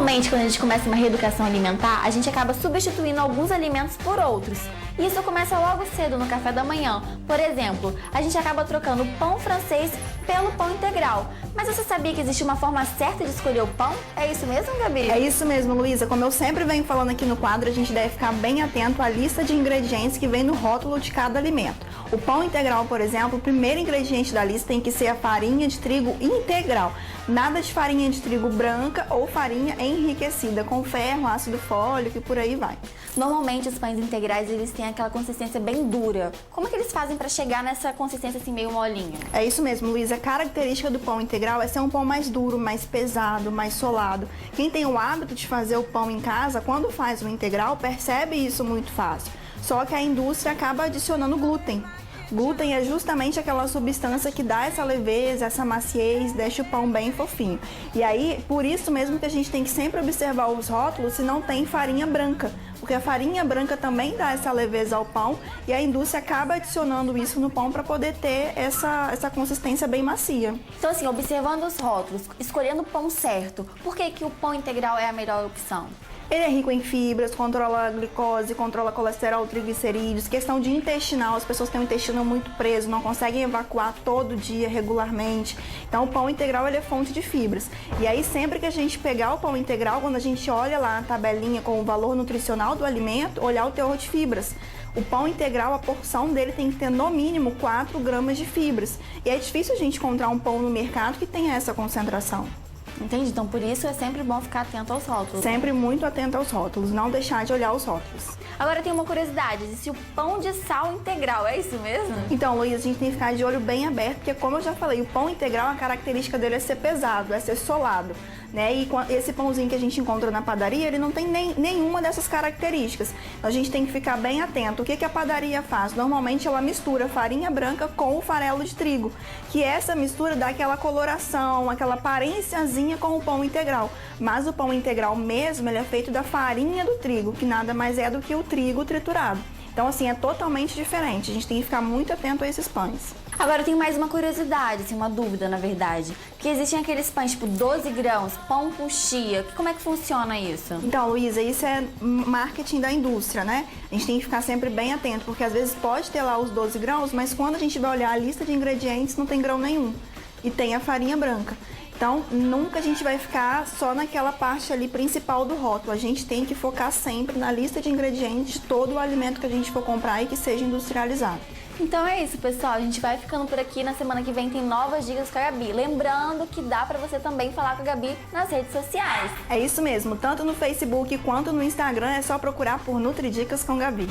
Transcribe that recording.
Normalmente, quando a gente começa uma reeducação alimentar, a gente acaba substituindo alguns alimentos por outros. E isso começa logo cedo no café da manhã. Por exemplo, a gente acaba trocando o pão francês pelo pão integral. Mas você sabia que existe uma forma certa de escolher o pão? É isso mesmo, Gabi? É isso mesmo, Luísa. Como eu sempre venho falando aqui no quadro, a gente deve ficar bem atento à lista de ingredientes que vem no rótulo de cada alimento. O pão integral, por exemplo, o primeiro ingrediente da lista tem que ser a farinha de trigo integral. Nada de farinha de trigo branca ou farinha enriquecida com ferro, ácido fólico e por aí vai. Normalmente os pães integrais eles têm aquela consistência bem dura. Como é que eles fazem para chegar nessa consistência assim meio molinho? É isso mesmo, Luísa. A característica do pão integral é ser um pão mais duro, mais pesado, mais solado. Quem tem o hábito de fazer o pão em casa, quando faz o integral, percebe isso muito fácil. Só que a indústria acaba adicionando glúten. Glúten é justamente aquela substância que dá essa leveza, essa maciez, deixa o pão bem fofinho. E aí, por isso mesmo que a gente tem que sempre observar os rótulos se não tem farinha branca, porque a farinha branca também dá essa leveza ao pão e a indústria acaba adicionando isso no pão para poder ter essa consistência bem macia. Então assim, observando os rótulos, escolhendo o pão certo, por que o pão integral é a melhor opção? Ele é rico em fibras, controla a glicose, controla colesterol, triglicerídeos, questão de intestinal, as pessoas têm o intestino muito preso, não conseguem evacuar todo dia, regularmente. Então o pão integral ele é fonte de fibras. E aí sempre que a gente pegar o pão integral, quando a gente olha lá a tabelinha com o valor nutricional do alimento, olhar o teor de fibras. O pão integral, a porção dele tem que ter no mínimo 4 gramas de fibras. E é difícil a gente encontrar um pão no mercado que tenha essa concentração. Entendi, então por isso é sempre bom ficar atento aos rótulos. Sempre muito atento aos rótulos, não deixar de olhar os rótulos. Agora tem uma curiosidade, existe o pão de sal integral, é isso mesmo? Então, Luísa, a gente tem que ficar de olho bem aberto, porque como eu já falei, o pão integral, a característica dele é ser pesado, é ser solado, né? E esse pãozinho que a gente encontra na padaria, ele não tem nenhuma dessas características. Então, a gente tem que ficar bem atento. O que a padaria faz? Normalmente ela mistura farinha branca com o farelo de trigo, que essa mistura dá aquela coloração, aquela aparênciazinha com o pão integral. Mas o pão integral mesmo, ele é feito da farinha do trigo, que nada mais é do que o trigo triturado. Então, assim, é totalmente diferente. A gente tem que ficar muito atento a esses pães. Agora, eu tenho mais uma curiosidade, assim, uma dúvida, na verdade. Que existem aqueles pães, tipo, 12 grãos, pão com chia. Como é que funciona isso? Então, Luísa, isso é marketing da indústria, né? A gente tem que ficar sempre bem atento, porque às vezes pode ter lá os 12 grãos, mas quando a gente vai olhar a lista de ingredientes, não tem grão nenhum. E tem a farinha branca. Então, nunca a gente vai ficar só naquela parte ali principal do rótulo. A gente tem que focar sempre na lista de ingredientes de todo o alimento que a gente for comprar e que seja industrializado. Então é isso, pessoal. A gente vai ficando por aqui. Na semana que vem tem novas dicas com a Gabi. Lembrando que dá pra você também falar com a Gabi nas redes sociais. É isso mesmo. Tanto no Facebook quanto no Instagram é só procurar por Nutridicas com Gabi.